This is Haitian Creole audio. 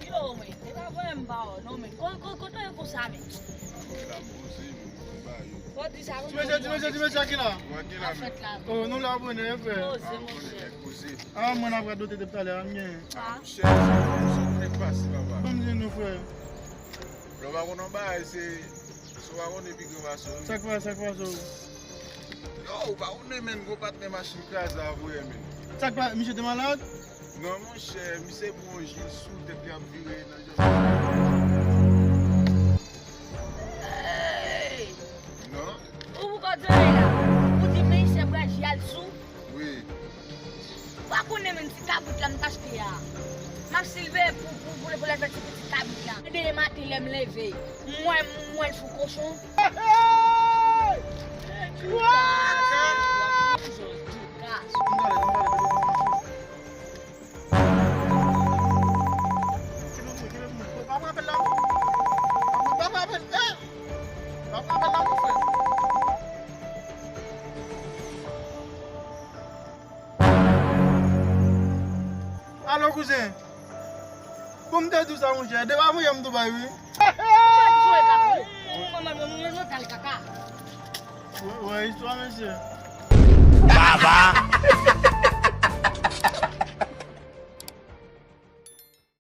Yo, men, te va a embao, no, men. Koto yo ko sa, men. What is that? Dimensya aqui lá. Afet la. Oh, não lá bom, né, velho? Oh, c'est mon cher. Ah, mano, agora do tempo tá lá, minha. Ah, Vamos ir no foi. Ça quoi ça? Yo, ba ou ne men go pat ne machin kaz avouye men. Ça quoi, monsieur de malade? Non mon cher, mi se bon jil sou te pi ap vire nan jò. hey! Non? Ou ko dre la? Ou di men se bra jal sou? Oui. Wa konen men ti kabut la m'tachete ya. Mak silve pour le faire petit kabut la. De matin lem leve. Moi fou cochon. Alô, cousin. Como tá tudo ça, mon cher? Deva vous yam Dubai, oui? Ouais, histoire, monsieur. Baba.